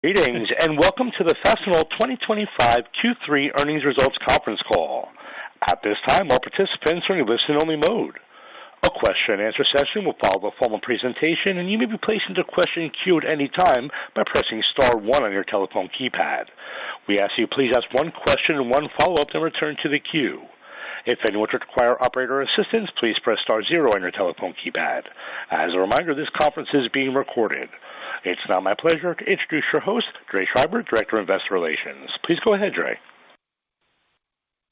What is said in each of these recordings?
Greetings and welcome to the Fastenal 2025 Q3 Earnings Results Conference Call. At this time, all participants are in listen-only mode. A question-and-answer session will follow the formal presentation, and you may be placed into question queue at any time by pressing star 1 on your telephone keypad. We ask you please ask one question and one follow-up, then return to the queue. If anyone should require operator assistance, please press star 0 on your telephone keypad. As a reminder, this conference is being recorded. It's now my pleasure to introduce your host, Dre Schreiber, Director of Investor Relations. Please go ahead, Dre.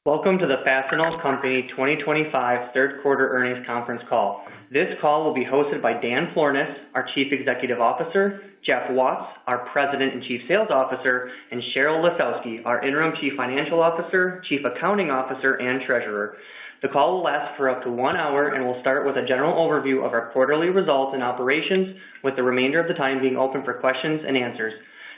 Welcome to the Fastenal Company 2025 Third Quarter Earnings Conference Call. This call will be hosted by Dan Florness, our Chief Executive Officer, Jeff Watts, our President and Chief Sales Officer, and Sheryl Lisowski, our Interim Chief Financial Officer, Chief Accounting Officer, and Treasurer. The call will last for up to 1 hour and will start with a general overview of our quarterly results and operations, with the remainder of the time being open for questions and answers.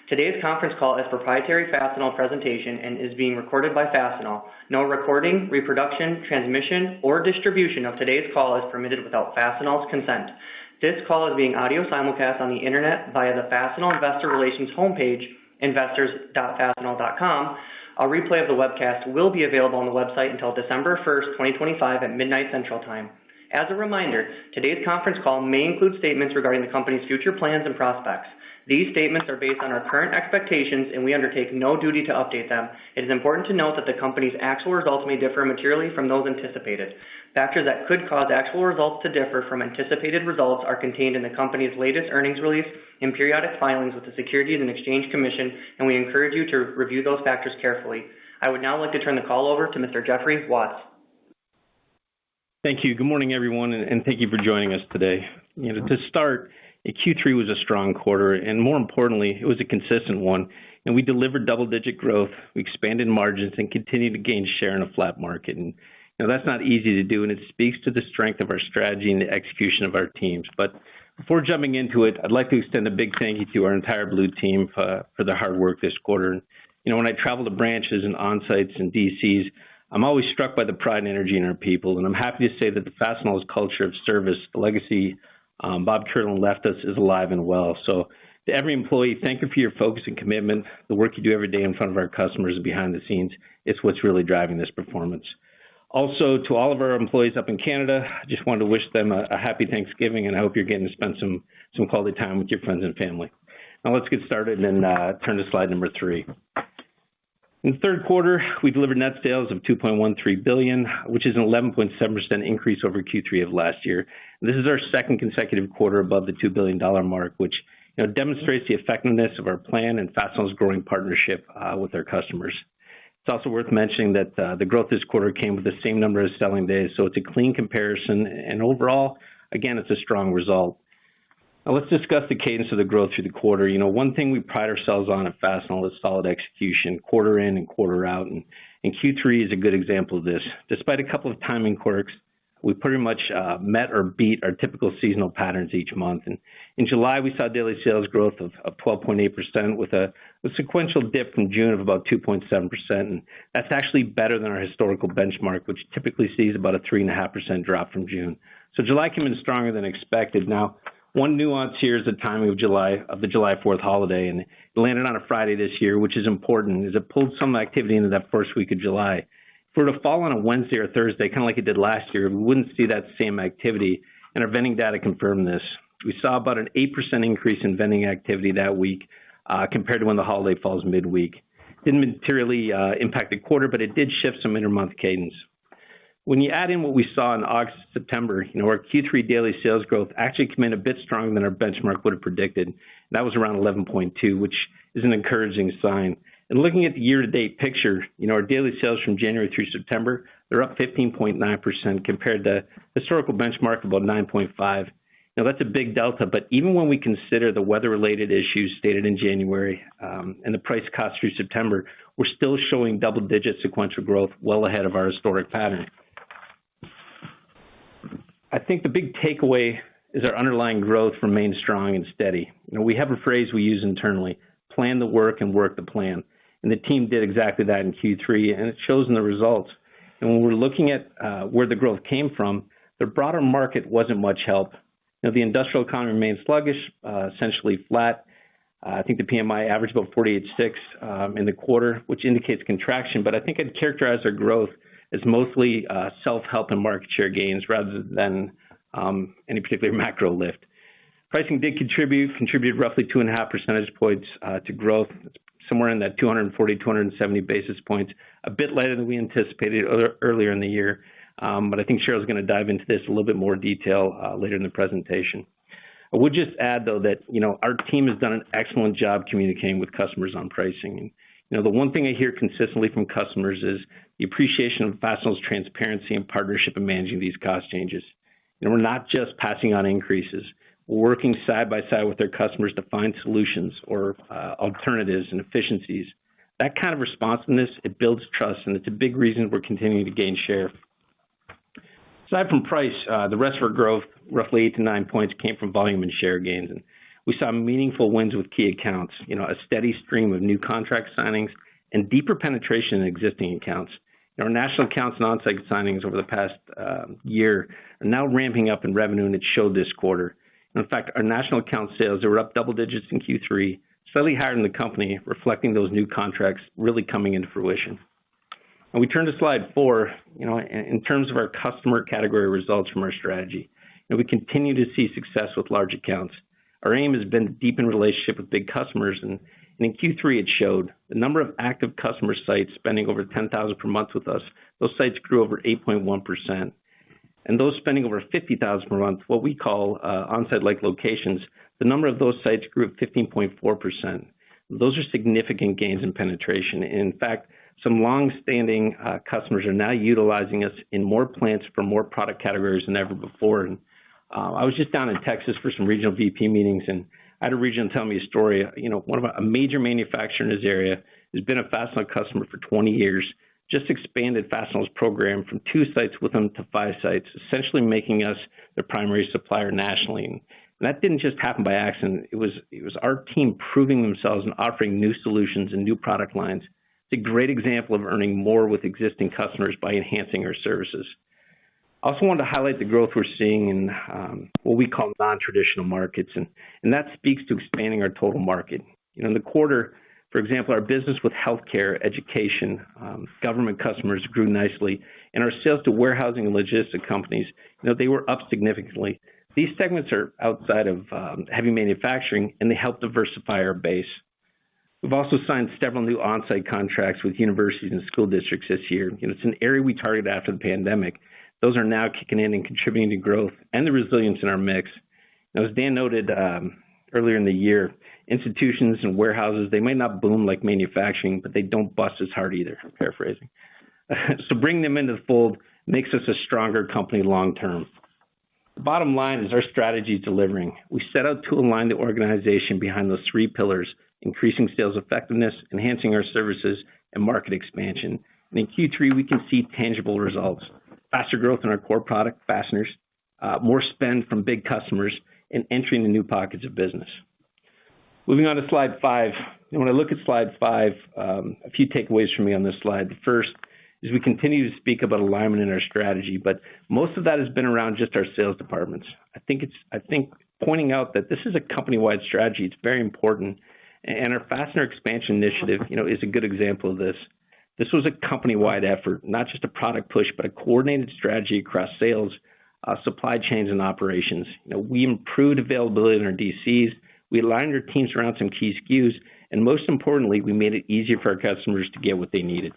Today's conference call is proprietary Fastenal presentation and is being recorded by Fastenal. No recording, reproduction, transmission, or distribution of today's call is permitted without Fastenal's consent. This call is being audio simulcast on the internet via the Fastenal Investor Relations homepage, investors.fastenal.com. A replay of the webcast will be available on the website until December 1st, 2025 at midnight Central Time. As a reminder, today's conference call may include statements regarding the company's future plans and prospects. These statements are based on our current expectations, and we undertake no duty to update them. It is important to note that the company's actual results may differ materially from those anticipated. Factors that could cause actual results to differ from anticipated results are contained in the company's latest earnings release and periodic filings with the Securities and Exchange Commission, and we encourage you to review those factors carefully. I would now like to turn the call over to Mr. Jeffrey Watts. Thank you. Good morning, everyone, and thank you for joining us today. To start, Q3 was a strong quarter, and more importantly, it was a consistent one, and we delivered double-digit growth, we expanded margins, and continued to gain share in a flat market. And that's not easy to do, and it speaks to the strength of our strategy and the execution of our teams. But before jumping into it, I'd like to extend a big thank you to our entire Blue team for their hard work this quarter. When I travel to branches and on-sites and DCs, I'm always struck by the pride and energy in our people, and I'm happy to say that the Fastenal's culture of service, the legacy Bob Kierlin left us, is alive and well. So to every employee, thank you for your focus and commitment. The work you do every day in front of our customers and behind the scenes, it's what's really driving this performance. Also, to all of our employees up in Canada, I just wanted to wish them a happy Thanksgiving, and I hope you're getting to spend some quality time with your friends and family. Now let's get started and turn to slide number 3. In the third quarter, we delivered net sales of $2.13 billion, which is an 11.7% increase over Q3 of last year. This is our second consecutive quarter above the $2 billion mark, which demonstrates the effectiveness of our plan and Fastenal's growing partnership with our customers. It's also worth mentioning that the growth this quarter came with the same number of selling days, so it's a clean comparison, and overall, again, it's a strong result. Now let's discuss the cadence of the growth through the quarter. One thing we pride ourselves on at Fastenal is solid execution, quarter in and quarter out, and Q3 is a good example of this. Despite a couple of timing quirks, we pretty much met or beat our typical seasonal patterns each month. And in July, we saw daily sales growth of 12.8% with a sequential dip from June of about 2.7%. And that's actually better than our historical benchmark, which typically sees about a 3.5% drop from June. So July came in stronger than expected. Now, one nuance here is the timing of the July 4th holiday, and it landed on a Friday this year, which is important, as it pulled some activity into that first week of July. If it were to fall on a Wednesday or Thursday, kind of like it did last year, we wouldn't see that same activity, and our vending data confirmed this. We saw about an 8% increase in vending activity that week compared to when the holiday falls midweek. Didn't materially impact the quarter, but it did shift some intermonth cadence. When you add in what we saw in August and September, our Q3 daily sales growth actually came in a bit stronger than our benchmark would have predicted. That was around 11.2, which is an encouraging sign. And looking at the year-to-date picture, our daily sales from January through September, they're up 15.9% compared to historical benchmark about 9.5. Now, that's a big delta, but even when we consider the weather-related issues stated in January and the price cost through September, we're still showing double-digit sequential growth well ahead of our historic pattern. I think the big takeaway is our underlying growth remains strong and steady. We have a phrase we use internally, plan the work and work the plan. And the team did exactly that in Q3, and it shows in the results. And when we're looking at where the growth came from, the broader market wasn't much help. The industrial economy remained sluggish, essentially flat. I think the PMI averaged about 48.6 in the quarter, which indicates contraction, but I think I'd characterize our growth as mostly self-help and market share gains rather than any particular macro lift. Pricing did contributed roughly 2.5 percentage points to growth, somewhere in that 240, 270 basis points, a bit lighter than we anticipated earlier in the year. But I think Cheryl's going to dive into this a little bit more detail later in the presentation. I would just add, though, that our team has done an excellent job communicating with customers on pricing. And, the one thing I hear consistently from customers is the appreciation of Fastenal's transparency and partnership in managing these cost changes. We're not just passing on increases. We're working side by side with their customers to find solutions or alternatives and efficiencies. That kind of responsiveness, it builds trust, and it's a big reason we're continuing to gain share. Aside from price, the rest of our growth, roughly 8 to 9 points, came from volume and share gains. And we saw meaningful wins with key accounts, a steady stream of new contract signings and deeper penetration in existing accounts. Our national accounts and on-site signings over the past year are now ramping up in revenue, and it showed this quarter. In fact, our national account sales, they were up double digits in Q3, slightly higher than the company, reflecting those new contracts really coming into fruition. And we turn to slide 4, in terms of our customer category results from our strategy. We continue to see success with large accounts. Our aim has been to deepen relationship with big customers, and in Q3 it showed. The number of active customer sites spending over $10,000 per month with us, those sites grew over 8.1%. And those spending over $50,000 per month, what we call on-site-like locations, the number of those sites grew at 15.4%. Those are significant gains in penetration. In fact, some long-standing customers are now utilizing us in more plants for more product categories than ever before. And I was just down in Texas for some regional VP meetings, and I had a regional tell me a story. A major manufacturer in his area has been a Fastenal customer for 20 years, just expanded Fastenal's program from 2 sites with them to 5 sites, essentially making us their primary supplier nationally. And that didn't just happen by accident. It was our team proving themselves and offering new solutions and new product lines. It's a great example of earning more with existing customers by enhancing our services. I also wanted to highlight the growth we're seeing in what we call non-traditional markets, and that speaks to expanding our total market. In the quarter, for example, our business with healthcare, education, government customers grew nicely, and our sales to warehousing and logistics companies, they were up significantly. These segments are outside of heavy manufacturing, and they help diversify our base. We've also signed several new on-site contracts with universities and school districts this year. It's an area we targeted after the pandemic. Those are now kicking in and contributing to growth and the resilience in our mix. Now, as Dan noted earlier in the year, institutions and warehouses, they might not boom like manufacturing, but they don't bust as hard either, I'm paraphrasing. So bringing them into the fold makes us a stronger company long term. The bottom line is our strategy is delivering. We set out to align the organization behind those 3 pillars: increasing sales effectiveness, enhancing our services, and market expansion. And in Q3, we can see tangible results: faster growth in our core product, fasteners, more spend from big customers, and entering the new pockets of business. Moving on to slide 5. When I look at slide 5, a few takeaways from me on this slide. The first is we continue to speak about alignment in our strategy, but most of that has been around just our sales departments. I think pointing out that this is a company-wide strategy, it's very important. And our fastener expansion initiative, is a good example of this. This was a company-wide effort, not just a product push, but a coordinated strategy across sales, supply chains, and operations. We improved availability in our DCs, we aligned our teams around some key SKUs, and most importantly, we made it easier for our customers to get what they needed.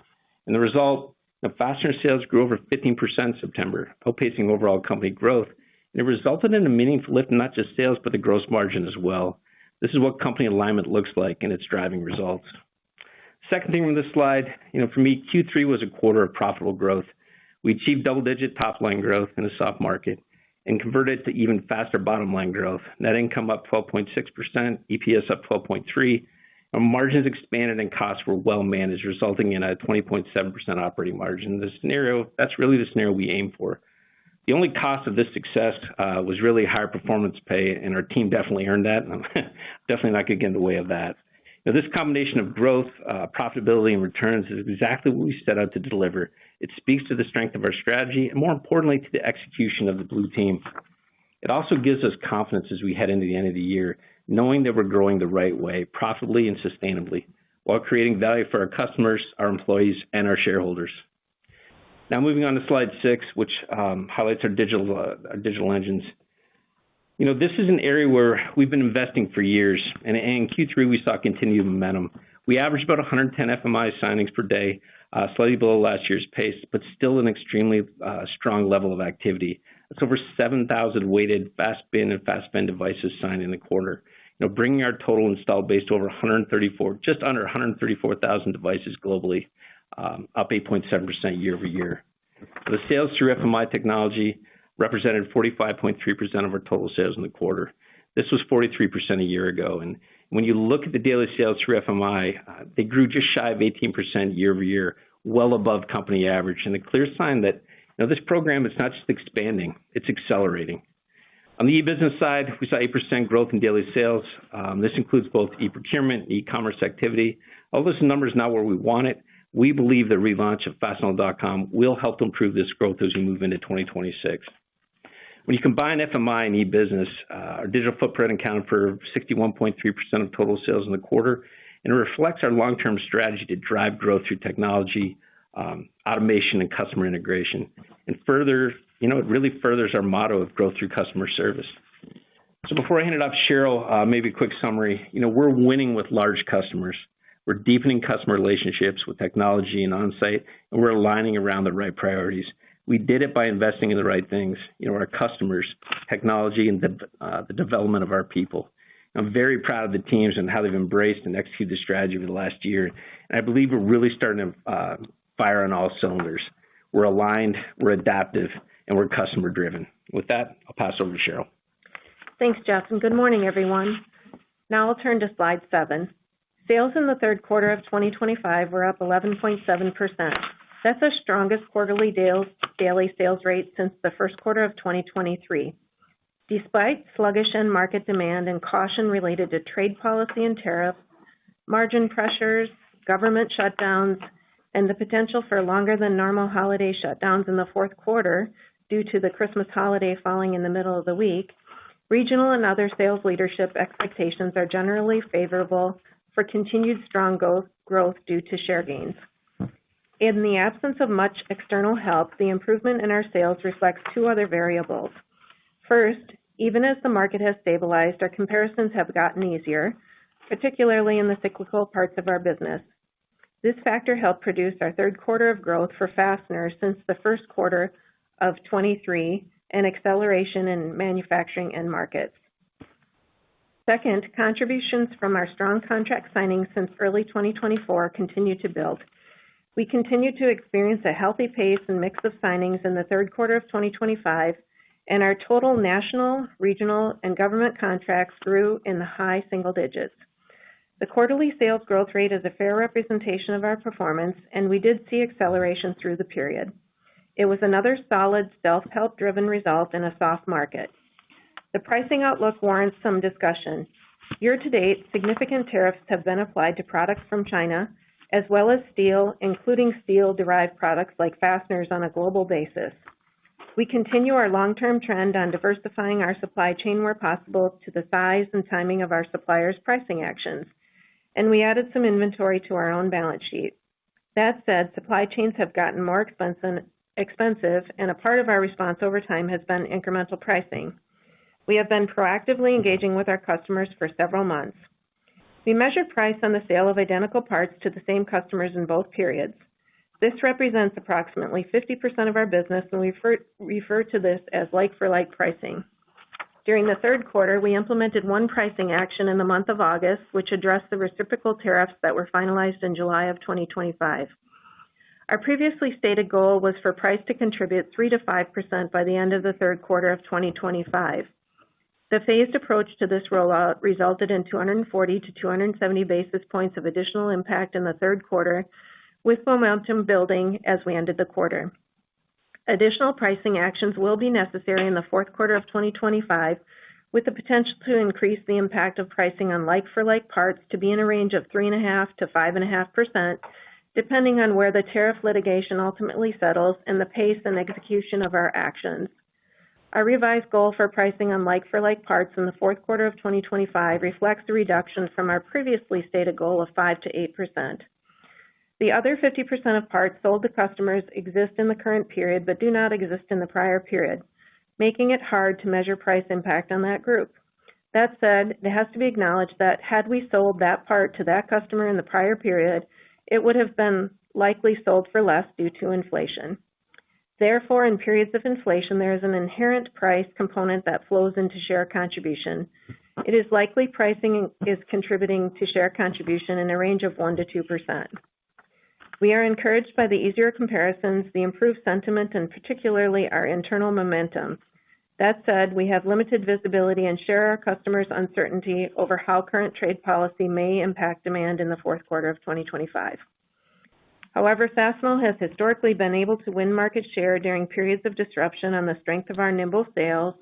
And the result, fastener sales grew over 15% in September, outpacing overall company growth. And it resulted in a meaningful lift in not just sales, but the gross margin as well. This is what company alignment looks like, and it's driving results. Second thing from this slide, for me, Q3 was a quarter of profitable growth. We achieved double-digit top-line growth in a soft market and converted to even faster bottom-line growth. Net income up 12.6%, EPS up 12.3%. Our margins expanded and costs were well managed, resulting in a 20.7% operating margin. That's really the scenario we aim for. The only cost of this success was really higher performance pay, and our team definitely earned that, and I'm definitely not going to get in the way of that. This combination of growth, profitability, and returns is exactly what we set out to deliver. It speaks to the strength of our strategy, and more importantly, to the execution of the Blue Team. It also gives us confidence as we head into the end of the year, knowing that we're growing the right way, profitably and sustainably, while creating value for our customers, our employees, and our shareholders. Now moving on to slide 6, which highlights our digital engines. This is an area where we've been investing for years, and in Q3 we saw continued momentum. We averaged about 110 FMI signings per day, slightly below last year's pace, but still an extremely strong level of activity. That's over 7,000 weighted fast bin and fast spend devices signed in the quarter, bringing our total installed base to over just under 134,000 devices globally, up 8.7% year over year. The sales through FMI technology represented 45.3% of our total sales in the quarter. This was 43% a year ago. And when you look at the daily sales through FMI, they grew just shy of 18% year over year, well above company average, and a clear sign that this program is not just expanding, it's accelerating. On the e-business side, we saw 8% growth in daily sales. This includes both e-procurement and e-commerce activity. Although this number is not where we want it, we believe the relaunch of Fastenal.com will help to improve this growth as we move into 2026. When you combine FMI and e-business, our digital footprint accounted for 61.3% of total sales in the quarter, and it reflects our long-term strategy to drive growth through technology, automation, and customer integration. And further, it really furthers our motto of growth through customer service. So before I hand it off to Cheryl, maybe a quick summary. We're winning with large customers. We're deepening customer relationships with technology and on-site, and we're aligning around the right priorities. We did it by investing in the right things, our customers, technology, and the development of our people. I'm very proud of the teams and how they've embraced and executed the strategy over the last year. And I believe we're really starting to fire on all cylinders. We're aligned, we're adaptive, and we're customer-driven. With that, I'll pass over to Cheryl. Thanks, Jeff, and good morning, everyone. Now I'll turn to slide 7. Sales in the third quarter of 2025 were up 11.7%. That's our strongest quarterly daily sales rate since the first quarter of 2023. Despite sluggish end market demand and caution related to trade policy and tariffs, margin pressures, government shutdowns, and the potential for longer than normal holiday shutdowns in the fourth quarter due to the Christmas holiday falling in the middle of the week, regional and other sales leadership expectations are generally favorable for continued strong growth due to share gains. In the absence of much external help, the improvement in our sales reflects 2 other variables. First, even as the market has stabilized, our comparisons have gotten easier, particularly in the cyclical parts of our business. This factor helped produce our third quarter of growth for fasteners since the first quarter of 23 and acceleration in manufacturing end markets. Second, contributions from our strong contract signings since early 2024 continue to build. We continue to experience a healthy pace and mix of signings in the third quarter of 2025, and our total national, regional, and government contracts grew in the high single digits. The quarterly sales growth rate is a fair representation of our performance, and we did see acceleration through the period. It was another solid self-help driven result in a soft market. The pricing outlook warrants some discussion. Year to date, significant tariffs have been applied to products from China, as well as steel, including steel-derived products like fasteners on a global basis. We continue our long-term trend on diversifying our supply chain where possible to the size and timing of our suppliers' pricing actions, and we added some inventory to our own balance sheet. That said, supply chains have gotten more expensive, and a part of our response over time has been incremental pricing. We have been proactively engaging with our customers for several months. We measured price on the sale of identical parts to the same customers in both periods. This represents approximately 50% of our business, and we refer to this as like-for-like pricing. During the third quarter, we implemented one pricing action in the month of August, which addressed the reciprocal tariffs that were finalized in July of 2025. Our previously stated goal was for price to contribute 3 to 5% by the end of the third quarter of 2025. The phased approach to this rollout resulted in 240 to 270 basis points of additional impact in the third quarter, with momentum building as we ended the quarter. Additional pricing actions will be necessary in the fourth quarter of 2025, with the potential to increase the impact of pricing on like-for-like parts to be in a range of 3.5% to 5.5%, depending on where the tariff litigation ultimately settles and the pace and execution of our actions. Our revised goal for pricing on like-for-like parts in the fourth quarter of 2025 reflects a reduction from our previously stated goal of 5 to 8%. The other 50% of parts sold to customers exist in the current period but do not exist in the prior period, making it hard to measure price impact on that group. That said, it has to be acknowledged that had we sold that part to that customer in the prior period, it would have been likely sold for less due to inflation. Therefore, in periods of inflation, there is an inherent price component that flows into share contribution. It is likely pricing is contributing to share contribution in a range of 1 to 2%. We are encouraged by the easier comparisons, the improved sentiment, and particularly our internal momentum. That said, we have limited visibility and share our customers' uncertainty over how current trade policy may impact demand in the fourth quarter of 2025. However, Fastenal has historically been able to win market share during periods of disruption on the strength of our nimble sales,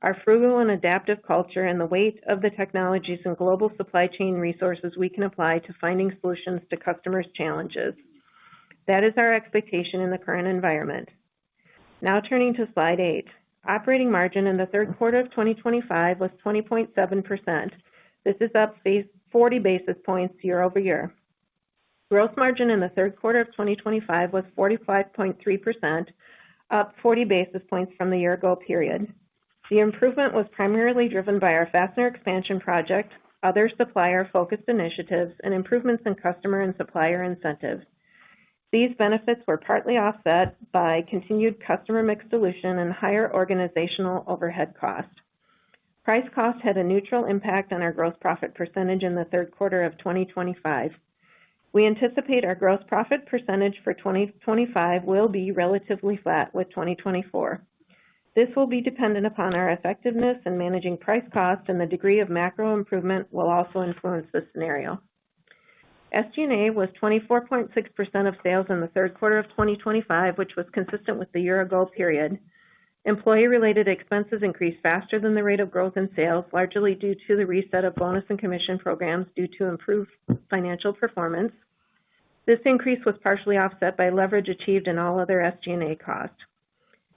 our frugal and adaptive culture, and the weight of the technologies and global supply chain resources we can apply to finding solutions to customers' challenges. That is our expectation in the current environment. Now turning to slide 8. Operating margin in the third quarter of 2025 was 20.7%. This is up 40 basis points year over year. Gross margin in the third quarter of 2025 was 45.3%, up 40 basis points from the year-ago period. The improvement was primarily driven by our fastener expansion project, other supplier-focused initiatives, and improvements in customer and supplier incentives. These benefits were partly offset by continued customer mix dilution and higher organizational overhead costs. Price cost had a neutral impact on our gross profit percentage in the third quarter of 2025. We anticipate our gross profit percentage for 2025 will be relatively flat with 2024. This will be dependent upon our effectiveness in managing price cost, and the degree of macro improvement will also influence this scenario. SG&A was 24.6% of sales in the third quarter of 2025, which was consistent with the year-ago period. Employee-related expenses increased faster than the rate of growth in sales, largely due to the reset of bonus and commission programs due to improved financial performance. This increase was partially offset by leverage achieved in all other SG&A costs.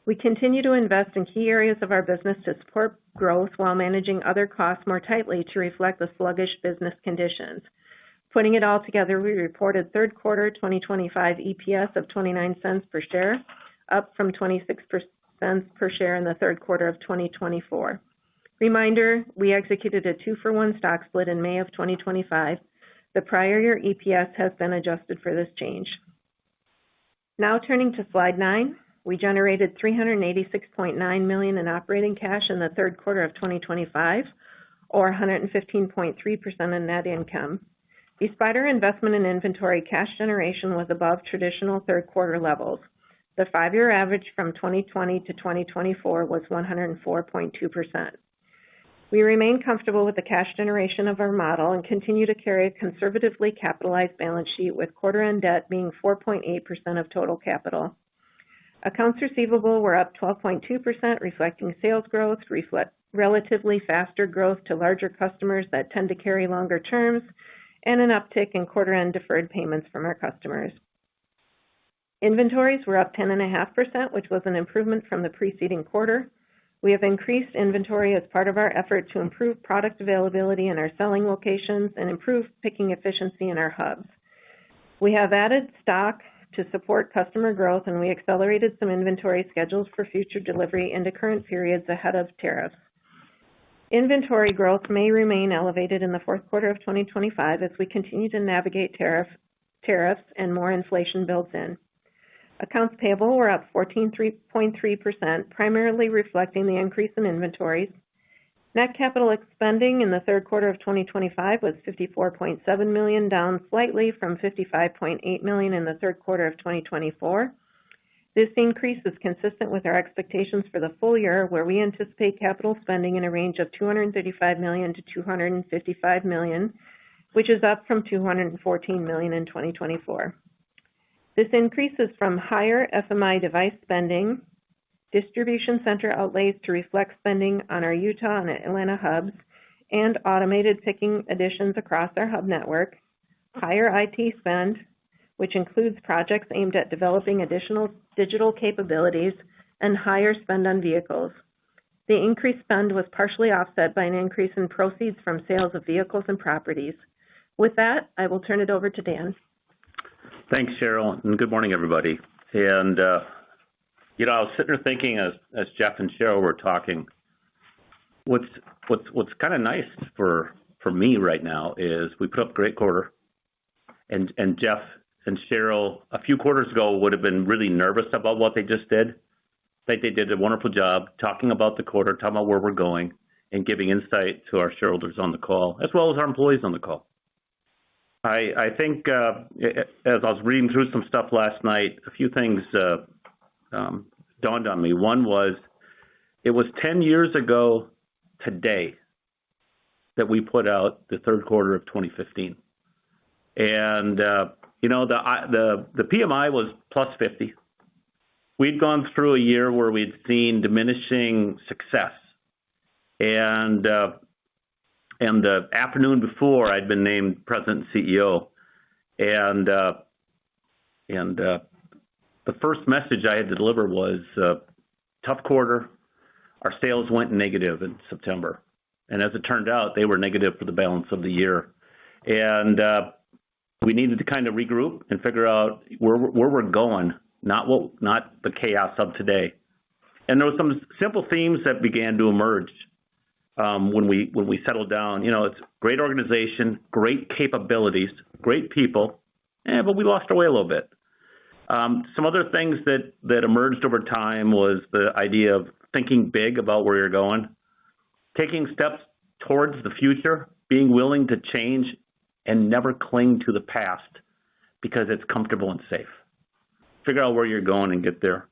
We continue to invest in key areas of our business to support growth while managing other costs more tightly to reflect the sluggish business conditions. Putting it all together, we reported third quarter 2025 EPS of 29 cents per share, up from 26 cents per share in the third quarter of 2024. Reminder, we executed a 2-for-1 stock split in May of 2025. The prior year EPS has been adjusted for this change. Now turning to slide 9, we generated $386.9 million in operating cash in the third quarter of 2025, or 115.3% of net income. Despite our investment in inventory, cash generation was above traditional third quarter levels. The 5-year average from 2020 to 2024 was 104.2%. We remain comfortable with the cash generation of our model and continue to carry a conservatively capitalized balance sheet, with quarter-end debt being 4.8% of total capital. Accounts receivable were up 12.2%, reflecting sales growth, relatively faster growth to larger customers that tend to carry longer terms, and an uptick in quarter-end deferred payments from our customers. Inventories were up 10.5%, which was an improvement from the preceding quarter. We have increased inventory as part of our effort to improve product availability in our selling locations and improve picking efficiency in our hubs. We have added stock to support customer growth, and we accelerated some inventory schedules for future delivery into current periods ahead of tariffs. Inventory growth may remain elevated in the fourth quarter of 2025 as we continue to navigate tariffs and more inflation builds in. Accounts payable were up 14.3%, primarily reflecting the increase in inventories. Net capital spending in the third quarter of 2025 was $54.7 million, down slightly from $55.8 million in the third quarter of 2024. This increase is consistent with our expectations for the full year, where we anticipate capital spending in a range of $235 million to $255 million, which is up from $214 million in 2024. This increase is from higher FMI device spending, distribution center outlays to reflect spending on our Utah and Atlanta hubs, and automated picking additions across our hub network, higher IT spend, which includes projects aimed at developing additional digital capabilities, and higher spend on vehicles. The increased spend was partially offset by an increase in proceeds from sales of vehicles and properties. With that, I will turn it over to Dan. Thanks, Cheryl, and good morning, everybody. And, I was sitting there thinking as Jeff and Cheryl were talking, what's kind of nice for me right now is we put up a great quarter, and Jeff and Cheryl a few quarters ago would have been really nervous about what they just did. I think they did a wonderful job talking about the quarter, talking about where we're going, and giving insight to our shareholders on the call, as well as our employees on the call. I think as I was reading through some stuff last night, a few things dawned on me. One was, it was 10 years ago today that we put out the third quarter of 2015. And, the PMI was plus 50. We'd gone through a year where we'd seen diminishing success. And the afternoon before, I'd been named president and CEO. And the first message I had to deliver was, tough quarter. Our sales went negative in September. And as it turned out, they were negative for the balance of the year. And we needed to kind of regroup and figure out where we're going, not the chaos of today. And there were some simple themes that began to emerge when we settled down. It's great organization, great capabilities, great people, but we lost our way a little bit. Some other things that emerged over time was the idea of thinking big about where you're going, taking steps towards the future, being willing to change and never cling to the past because it's comfortable and safe. Figure out where you're going and get there.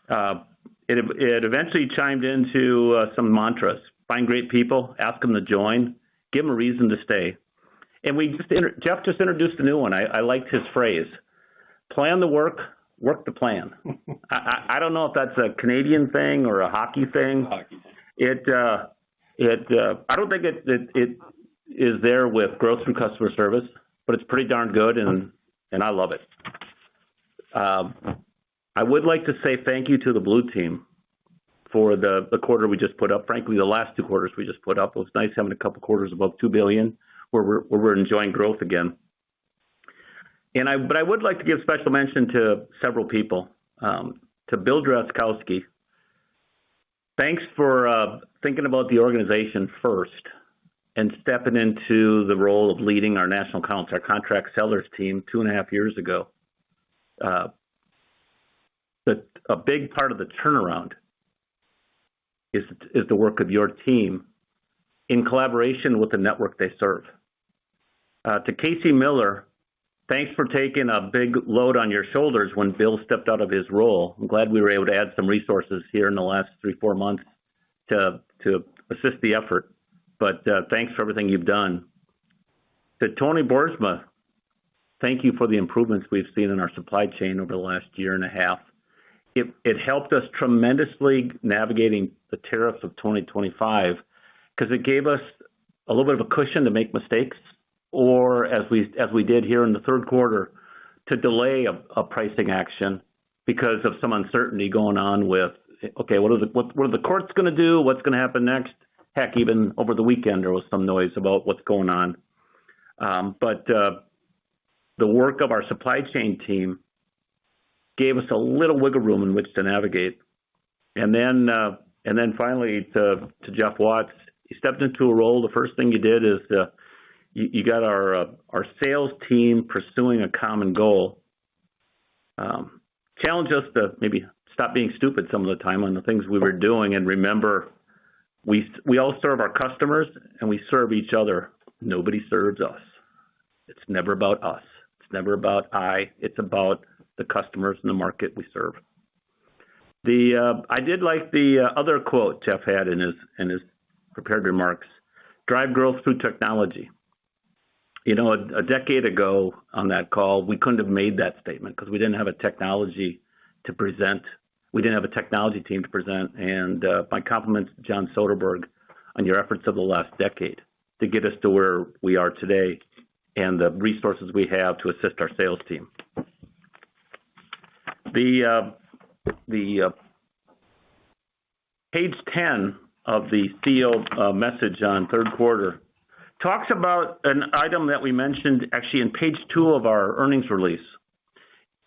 It eventually chimed into some mantras. Find great people, ask them to join, give them a reason to stay. And Jeff just introduced a new one. I liked his phrase. Plan the work the plan. I don't know if that's a Canadian thing or a hockey thing. I don't think it is there with growth through customer service, but it's pretty darn good, and I love it. I would like to say thank you to the Blue team for the quarter we just put up. Frankly, the last two quarters we just put up. It was nice having a couple quarters above $2 billion where we're enjoying growth again. But I would like to give special mention to several people. To Bill Drazkowski, thanks for thinking about the organization first and stepping into the role of leading our national accounts, our contract sellers team 2.5 years ago. A big part of the turnaround is the work of your team in collaboration with the network they serve. To Casey Miller, thanks for taking a big load on your shoulders when Bill stepped out of his role. I'm glad we were able to add some resources here in the last 3-4 months to assist the effort. But thanks for everything you've done. To Tony Boersma, thank you for the improvements we've seen in our supply chain over the last 1.5 years. It helped us tremendously navigating the tariffs of 2025 because it gave us a little bit of a cushion to make mistakes, or as we did here in the third quarter, to delay a pricing action because of some uncertainty going on with, okay, what are the courts going to do? What's going to happen next? Heck, even over the weekend there was some noise about what's going on. But the work of our supply chain team gave us a little wiggle room in which to navigate. And then finally to Jeff Watts, he stepped into a role. The first thing you did is you got our sales team pursuing a common goal. Challenge us to maybe stop being stupid some of the time on the things we were doing, and remember, we all serve our customers and we serve each other. Nobody serves us. It's never about us. It's never about I. It's about the customers and the market we serve. I did like the other quote Jeff had in his prepared remarks: drive growth through technology. A decade ago on that call, we couldn't have made that statement because we didn't have a technology to present. We didn't have a technology team to present. And my compliments to John Soderberg on your efforts of the last decade to get us to where we are today and the resources we have to assist our sales team. Page 10 of the CEO message on third quarter talks about an item that we mentioned actually in page 2 of our earnings release.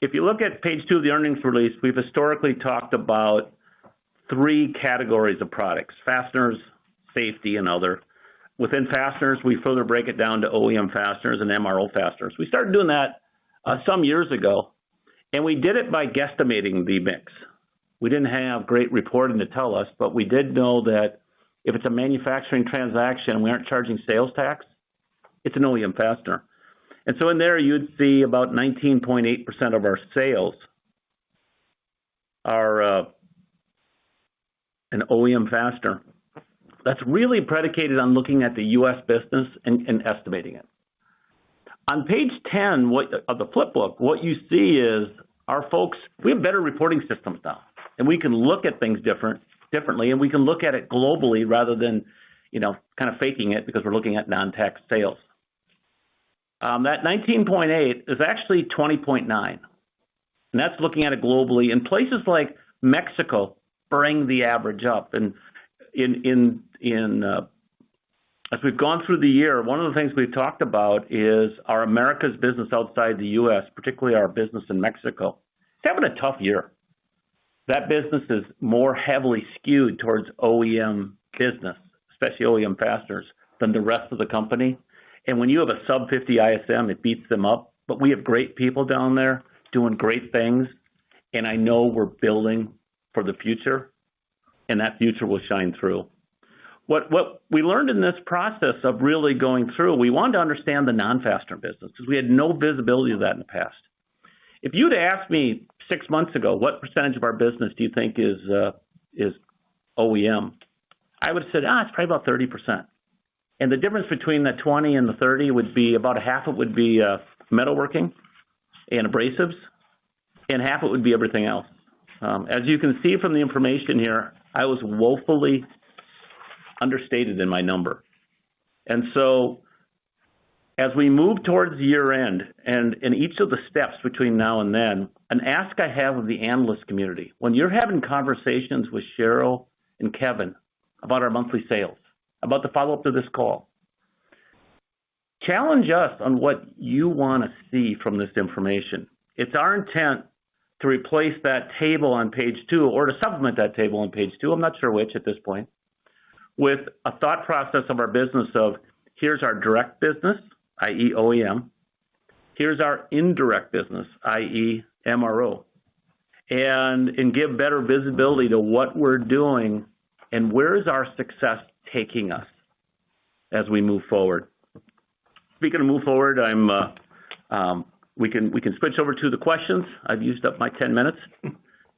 If you look at page 2 of the earnings release, we've historically talked about 3 categories of products: fasteners, safety, and other. Within fasteners, we further break it down to OEM fasteners and MRO fasteners. We started doing that some years ago, and we did it by guesstimating the mix. We didn't have great reporting to tell us, but we did know that if it's a manufacturing transaction and we aren't charging sales tax, it's an OEM fastener. And so in there, you'd see about 19.8% of our sales are an OEM fastener. That's really predicated on looking at the U.S. business and estimating it. On page 10 of the flip book, what you see is our folks, we have better reporting systems now, and we can look at things differently, and we can look at it globally rather than, kind of faking it because we're looking at non-tax sales. That 19.8 is actually 20.9, and that's looking at it globally. In places like Mexico, bring the average up. And as we've gone through the year, one of the things we've talked about is our Americas business outside the U.S., particularly our business in Mexico. It's having a tough year. That business is more heavily skewed towards OEM business, especially OEM fasteners, than the rest of the company. And when you have a sub 50 ISM, it beats them up. But we have great people down there doing great things, and I know we're building for the future, and that future will shine through. What we learned in this process of really going through, we wanted to understand the non-fastener business because we had no visibility of that in the past. If you'd asked me 6 months ago, what percentage of our business do you think is OEM? I would have said, it's probably about 30%. And the difference between the 20 and the 30 would be about half it would be metalworking and abrasives, and half it would be everything else. As you can see from the information here, I was woefully understated in my number. And so as we move towards year end and in each of the steps between now and then, an ask I have of the analyst community, when you're having conversations with Cheryl and Kevin about our monthly sales, about the follow-up to this call, challenge us on what you want to see from this information. It's our intent to replace that table on page 2 or to supplement that table on page 2, I'm not sure which at this point, with a thought process of our business of here's our direct business, i.e. OEM, here's our indirect business, i.e. MRO, and give better visibility to what we're doing and where is our success taking us as we move forward. Speaking of move forward, we can switch over to the questions. I've used up my 10 minutes.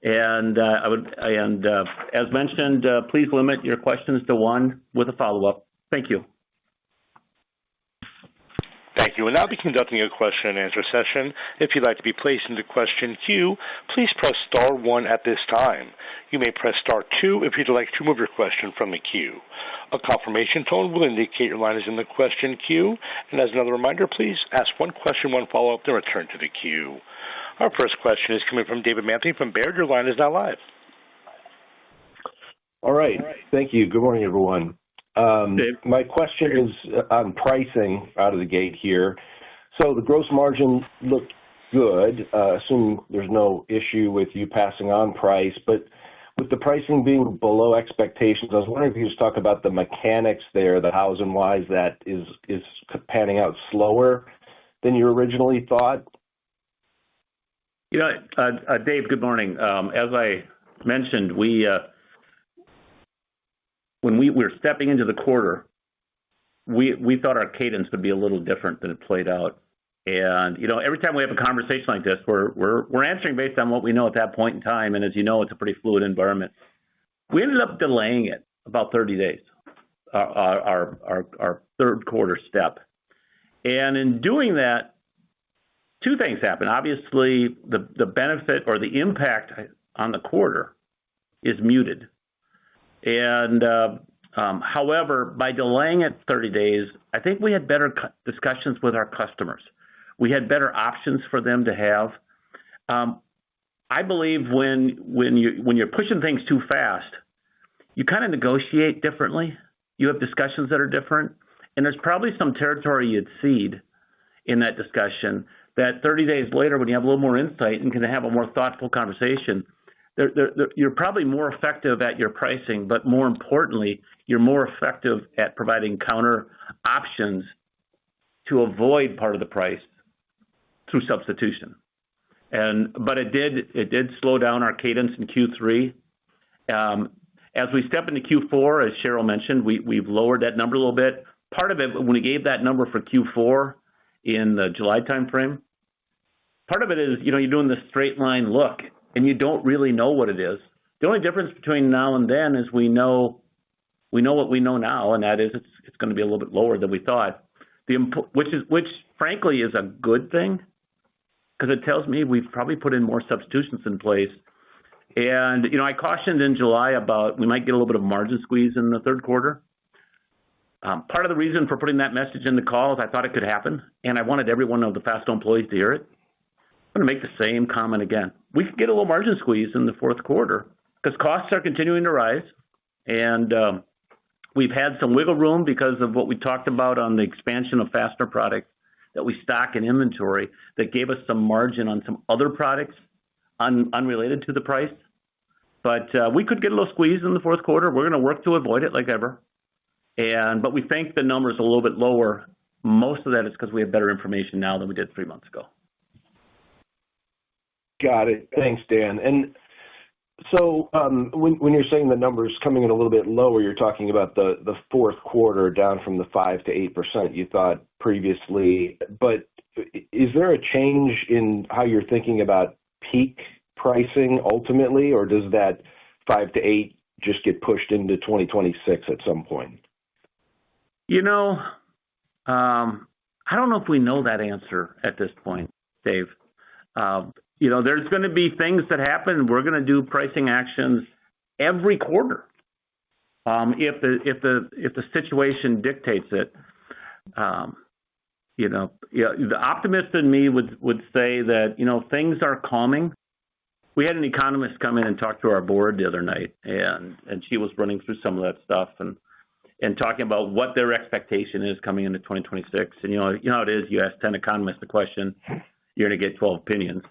And as mentioned, please limit your questions to 1 with a follow-up. Thank you. Thank you. We'll now be conducting a question and answer session. If you'd like to be placed into question queue, please press star 1 at this time. You may press star 2 if you'd like to remove your question from the queue. A confirmation tone will indicate your line is in the question queue. And as another reminder, please ask 1 question, 1 follow-up, then return to the queue. Our first question is coming from David Manthey from Baird. Your line is now live. All right. Thank you. Good morning, everyone. My question is on pricing out of the gate here. So the gross margin looked good, assuming there's no issue with you passing on price. But with the pricing being below expectations, I was wondering if you could just talk about the mechanics there, the hows and whys that is panning out slower than you originally thought. Dave, good morning. As I mentioned, when we were stepping into the quarter, we thought our cadence would be a little different than it played out. And, every time we have a conversation like this, we're answering based on what we know at that point in time. And as you know, it's a pretty fluid environment. We ended up delaying it about 30 days, our third quarter step. And in doing that, 2 things happened. Obviously, the benefit or the impact on the quarter is muted. And however, by delaying it 30 days, I think we had better discussions with our customers. We had better options for them to have. I believe when you're pushing things too fast, you kind of negotiate differently. You have discussions that are different. And there's probably some territory you'd cede in that discussion that 30 days later, when you have a little more insight and can have a more thoughtful conversation, you're probably more effective at your pricing, but more importantly, you're more effective at providing counter options to avoid part of the price through substitution. But it did slow down our cadence in Q3. As we step into Q4, as Cheryl mentioned, we've lowered that number a little bit. Part of it, when we gave that number for Q4 in the July timeframe, part of it is, you're doing the straight line look, and you don't really know what it is. The only difference between now and then is we know what we know now, and that is it's going to be a little bit lower than we thought. Which frankly is a good thing, because it tells me we've probably put in more substitutions in place. And I cautioned in July about we might get a little bit of margin squeeze in the third quarter. Part of the reason for putting that message in the call is I thought it could happen, and I wanted every one of the Fastenal employees to hear it. I'm going to make the same comment again. We could get a little margin squeeze in the fourth quarter because costs are continuing to rise, and we've had some wiggle room because of what we talked about on the expansion of fastener products that we stock in inventory that gave us some margin on some other products unrelated to the price. But we could get a little squeeze in the fourth quarter. We're going to work to avoid it like ever. But we think the number is a little bit lower. Most of that is because we have better information now than we did 3 months ago. Got it. Thanks, Dan. And so when you're saying the numbers coming in a little bit lower, you're talking about the fourth quarter down from the 5 to 8% you thought previously. But is there a change in how you're thinking about peak pricing ultimately, or does that 5 to 8 just get pushed into 2026 at some point? I don't know if we know that answer at this point, Dave. There's going to be things that happen. We're going to do pricing actions every quarter if the situation dictates it. The optimist in me would say that things are calming. We had an economist come in and talk to our board the other night, and she was running through some of that stuff and talking about what their expectation is coming into 2026. And you know how it is. You ask 10 economists a question, you're going to get 12 opinions.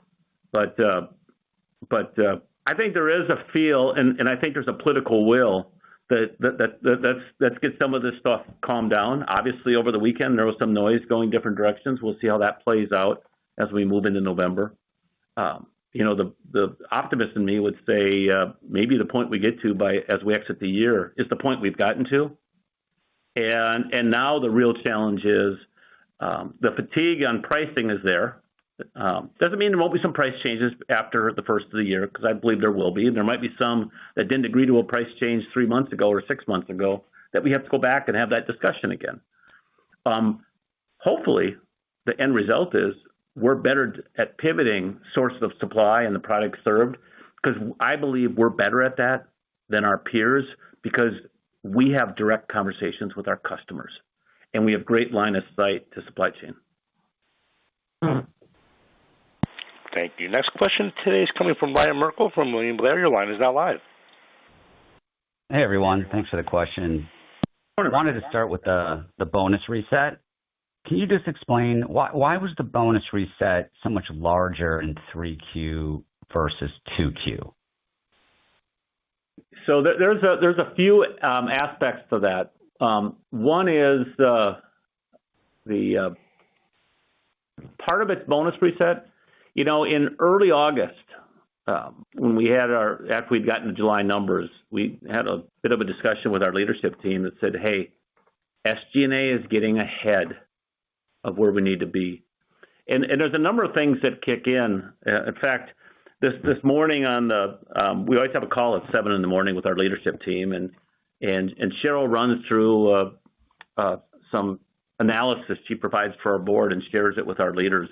But I think there is a feel, and I think there's a political will let's get some of this stuff calmed down. Obviously, over the weekend there was some noise going different directions. We'll see how that plays out as we move into November. The optimist in me would say maybe the point we get to as we exit the year is the point we've gotten to. And now the real challenge is the fatigue on pricing is there. Doesn't mean there won't be some price changes after the first of the year, because I believe there will be. And there might be some that didn't agree to a price change 3 months ago or 6 months ago that we have to go back and have that discussion again. Hopefully, the end result is we're better at pivoting sources of supply and the products served, because I believe we're better at that than our peers because we have direct conversations with our customers and we have great line of sight to supply chain. Thank you. Next question today is coming from Ryan Merkel from William Blair. Your line is now live. Hey, everyone. Thanks for the question. I wanted to start with the bonus reset. Can you just explain why was the bonus reset so much larger in 3Q versus 2Q? So there's a few aspects to that. One is the part of its bonus reset. In early August, when we had after we'd gotten the July numbers, we had a bit of a discussion with our leadership team that said, "Hey, SG&A is getting ahead of where we need to be," and there's a number of things that kick in. In fact, this morning we always have a call at 7 a.m. with our leadership team, and Cheryl runs through some analysis she provides for our board and shares it with our leaders.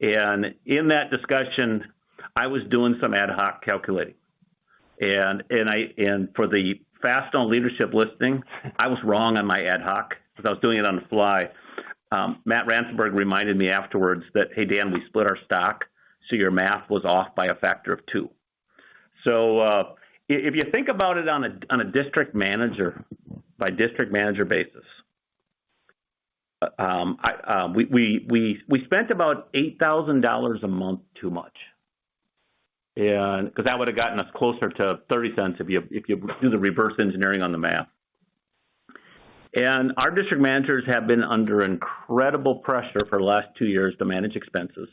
And in that discussion, I was doing some ad hoc calculating, and for the Fastenal leadership listening, I was wrong on my ad hoc because I was doing it on the fly. Matt Ransenberg reminded me afterwards that, "Hey, Dan, we split our stock, so your math was off by a factor of 2. So if you think about it on a district manager by district manager basis, we spent about $8,000 a month too much, and because that would have gotten us closer to 30 cents if you do the reverse engineering on the math. And our district managers have been under incredible pressure for the last 2 years to manage expenses.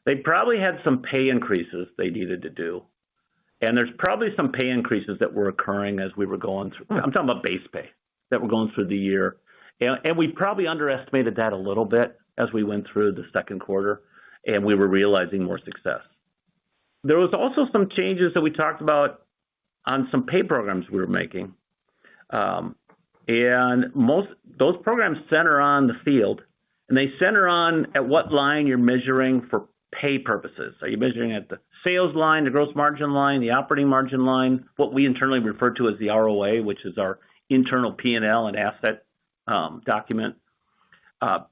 They probably had some pay increases they needed to do. And there's probably some pay increases that were occurring as we were going through. I'm talking about base pay that were going through the year. And we probably underestimated that a little bit as we went through the second quarter and we were realizing more success. There was also some changes that we talked about on some pay programs we were making. And those programs center on the field, and they center on at what line you're measuring for pay purposes. Are you measuring at the sales line, the gross margin line, the operating margin line, what we internally refer to as the ROA, which is our internal P&L and asset document. There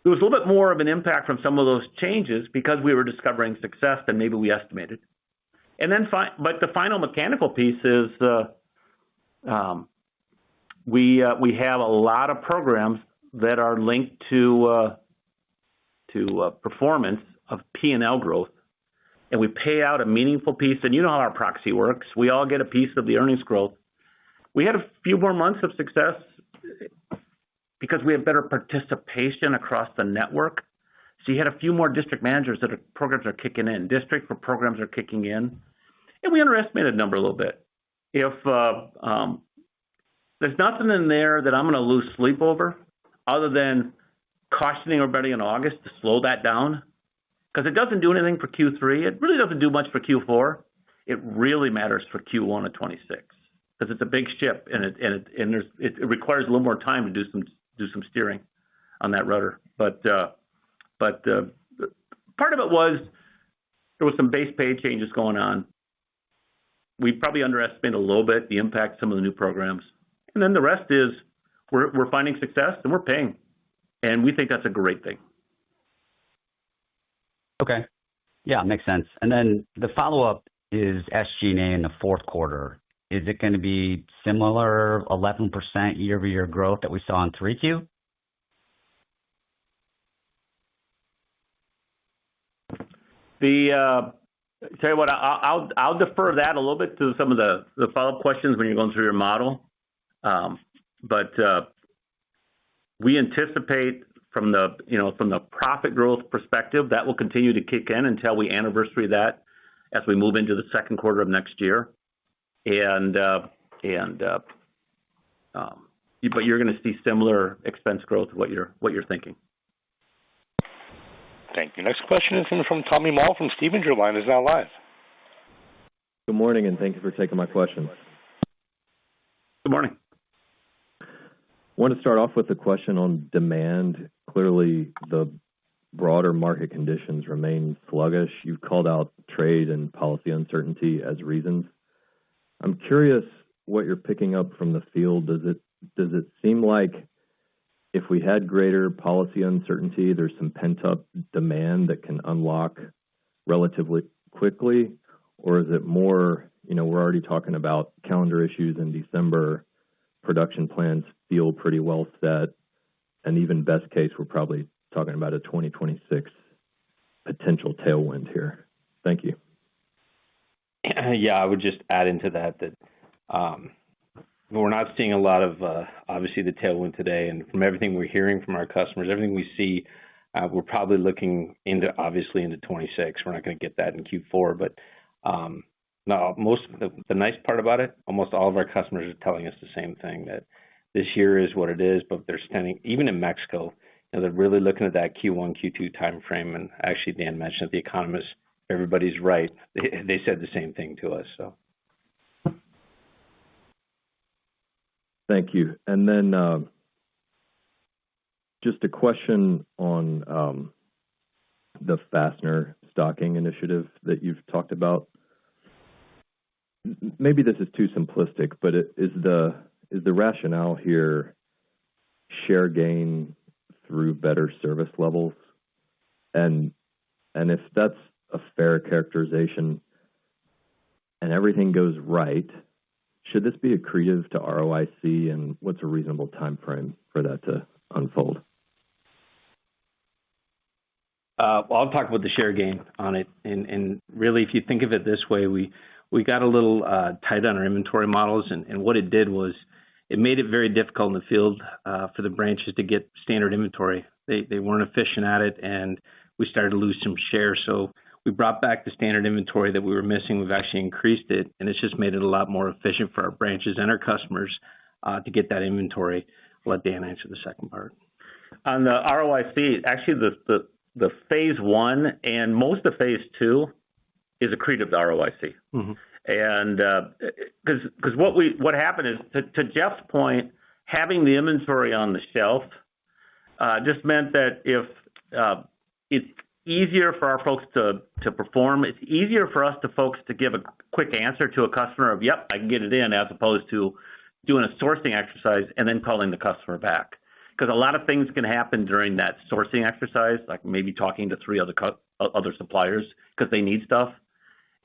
was a little bit more of an impact from some of those changes because we were discovering success than maybe we estimated. And then, but the final mechanical piece is we have a lot of programs that are linked to performance of P&L growth, and we pay out a meaningful piece. And you know how our proxy works. We all get a piece of the earnings growth. We had a few more months of success because we have better participation across the network. So you had a few more district managers that programs are kicking in, district where programs are kicking in. And we underestimated the number a little bit. If there's nothing in there that I'm going to lose sleep over other than cautioning everybody in August to slow that down, because it doesn't do anything for Q3. It really doesn't do much for Q4. It really matters for Q1 of 26 because it's a big ship and it requires a little more time to do some steering on that rudder. But part of it was there was some base pay changes going on. We probably underestimated a little bit the impact of some of the new programs, and then the rest is we're finding success and we're paying, and we think that's a great thing. Okay. Yeah, makes sense. And then the follow-up is SG&A in the fourth quarter. Is it going to be similar 11% year-over-year growth that we saw in 3Q? Tell you what, I'll defer that a little bit to some of the follow-up questions when you're going through your model. But we anticipate from the profit growth perspective that will continue to kick in until we anniversary that as we move into the second quarter of next year. But you're going to see similar expense growth what you're thinking. Thank you. Next question is coming from Tommy Moll from Stephens. Your line is now live. Good morning, and thank you for taking my questions. Good morning. I want to start off with a question on demand. Clearly, the broader market conditions remain sluggish. You've called out trade and policy uncertainty as reasons. I'm curious what you're picking up from the field. Does it seem like if we had greater policy uncertainty, there's some pent-up demand that can unlock relatively quickly? Or is it more, we're already talking about calendar issues in December, production plans feel pretty well set, and even best case, we're probably talking about a 2026 potential tailwind here. Thank you. Yeah, I would just add into that we're not seeing a lot of, obviously, the tailwind today. And from everything we're hearing from our customers, everything we see, we're probably looking into 26. We're not going to get that in Q4. But no, the nice part about it, almost all of our customers are telling us the same thing, that this year is what it is, but they're standing, even in Mexico, they're really looking at that Q1, Q2 timeframe. And actually, Dan mentioned the economists, everybody's right. They said the same thing to us. So. Thank you. And then just a question on the fastener stocking initiative that you've talked about. Maybe this is too simplistic, but is the rationale here share gain through better service levels? And if that's a fair characterization, and everything goes right, should this be accretive to ROIC, and what's a reasonable time frame for that to unfold? I'll talk about the share gain on it. And really, if you think of it this way, we got a little tight on our inventory models, and what it did was it made it very difficult in the field for the branches to get standard inventory. They weren't efficient at it, and we started to lose some share. So we brought back the standard inventory that we were missing. We've actually increased it, and it's just made it a lot more efficient for our branches and our customers to get that inventory. I'll let Dan answer the second part. On the ROIC, actually the phase one and most of phase two is accretive to ROIC. Mm-hmm. And because what happened is, to Jeff's point, having the inventory on the shelf just meant that if it's easier for our folks to perform, it's easier for us folks to give a quick answer to a customer of, yep, I can get it in, as opposed to doing a sourcing exercise and then calling the customer back. Because a lot of things can happen during that sourcing exercise, like maybe talking to three other suppliers because they need stuff.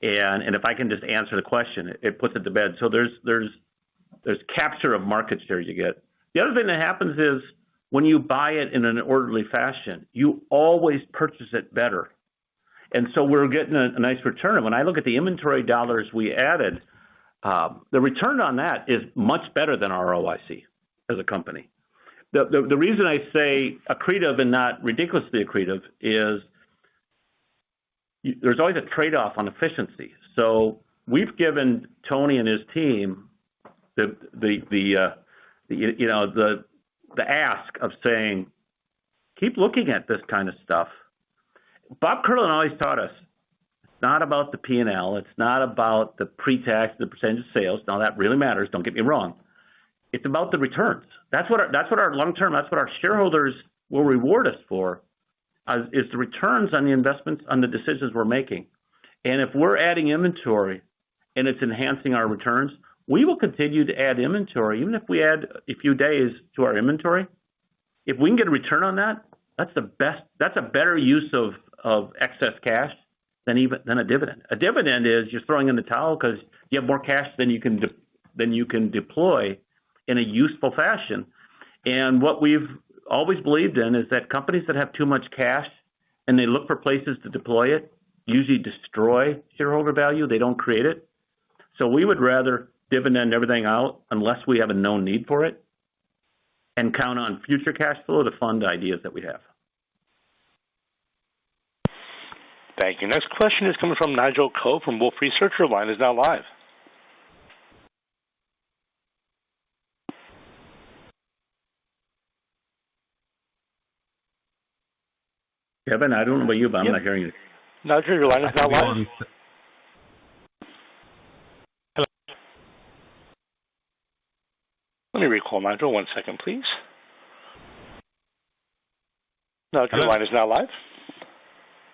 And if I can just answer the question, it puts it to bed. So there's capture of market share you get. The other thing that happens is when you buy it in an orderly fashion, you always purchase it better. And so we're getting a nice return. And when I look at the inventory dollars we added, the return on that is much better than our ROIC as a company. The reason I say accretive and not ridiculously accretive is there's always a trade-off on efficiency. So we've given Tony and his team the ask of saying, keep looking at this kind of stuff. Bob Curlin always taught us it's not about the P&L, it's not about the pre-tax, the percentage of sales. Now that really matters. Don't get me wrong. It's about the returns. That's what our long-term, that's what our shareholders will reward us for, is the returns on the investments, on the decisions we're making. And if we're adding inventory and it's enhancing our returns, we will continue to add inventory. Even if we add a few days to our inventory, if we can get a return on that, that's a better use of excess cash than a dividend. A dividend is you're throwing in the towel because you have more cash than you can deploy in a useful fashion. And what we've always believed in is that companies that have too much cash and they look for places to deploy it usually destroy shareholder value. They don't create it. So we would rather dividend everything out unless we have a known need for it and count on future cash flow to fund ideas that we have. Thank you. Next question is coming from Nigel Coe from Wolfe Research. Your line is now live. Kevin, I don't know about you, but I'm not hearing you. Nigel, your line is now live. Hello. Let me recall Nigel. 1 second, please. Nigel, your line is now live.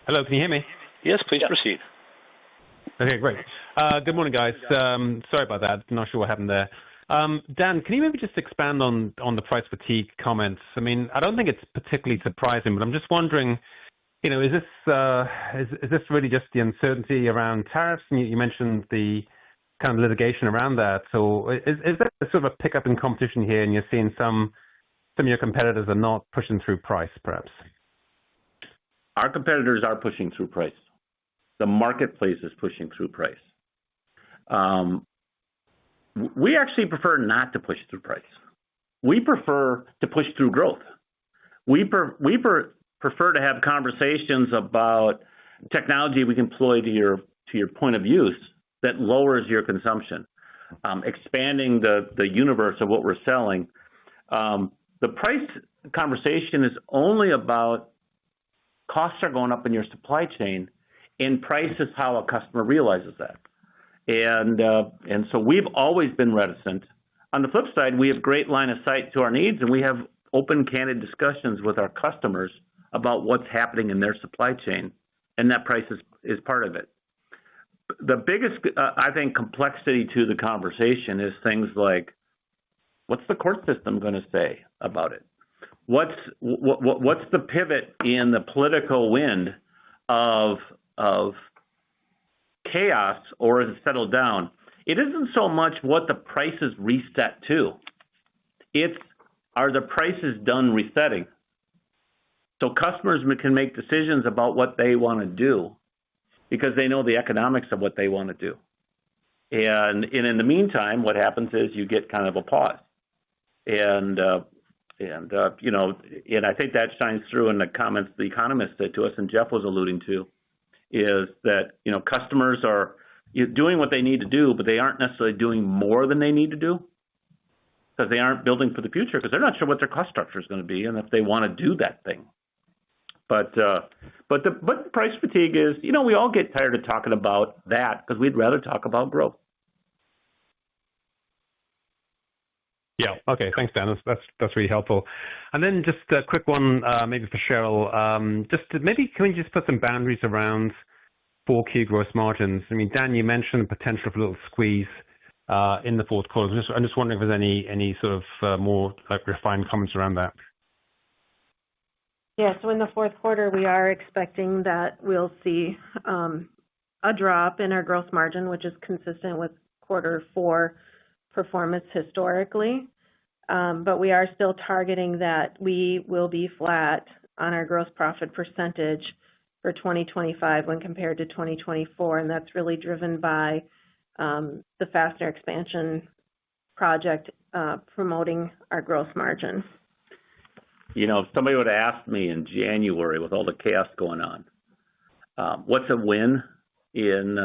Hello, can you hear me? Yes, please proceed. Okay, great. Good morning, guys. Sorry about that. Not sure what happened there. Dan, can you maybe just expand on the price fatigue comments? I mean, I don't think it's particularly surprising, but I'm just wondering, is this really just the uncertainty around tariffs? And you mentioned the kind of litigation around that. So is there sort of a pickup in competition here, and you're seeing some of your competitors are not pushing through price, perhaps? Our competitors are pushing through price. The marketplace is pushing through price. We actually prefer not to push through price. We prefer to push through growth. We prefer to have conversations about technology we can employ to your point of use that lowers your consumption, expanding the universe of what we're selling. The price conversation is only about costs are going up in your supply chain, and price is how a customer realizes that. And so we've always been reticent. On the flip side, we have great line of sight to our needs, and we have open, candid discussions with our customers about what's happening in their supply chain, and that price is part of it. The biggest, I think, complexity to the conversation is things like, what's the court system going to say about it? What's the pivot in the political wind of chaos or has it settled down, it isn't so much what the prices reset to. It's, are the prices done resetting? So customers can make decisions about what they want to do because they know the economics of what they want to do. And in the meantime, what happens is you get kind of a pause. And I think that shines through in the comments the economist said to us, and Jeff was alluding to, is that, customers are doing what they need to do, but they aren't necessarily doing more than they need to do because they aren't building for the future because they're not sure what their cost structure is going to be and if they want to do that thing. But the price fatigue is, we all get tired of talking about that because we'd rather talk about growth. Yeah. Okay. Thanks, Dan. That's really helpful. And then just a quick one, maybe for Cheryl. Can we just put some boundaries around 4Q gross margins? I mean, Dan, you mentioned the potential for a little squeeze in the fourth quarter. I'm just wondering if there's any sort of more refined comments around that. Yeah. So in the fourth quarter, we are expecting that we'll see a drop in our gross margin, which is consistent with quarter four performance historically. But we are still targeting that we will be flat on our gross profit percentage for 2025 when compared to 2024. And that's really driven by the fastener expansion project promoting our gross margin. If somebody would have asked me in January with all the chaos going on, what's a win in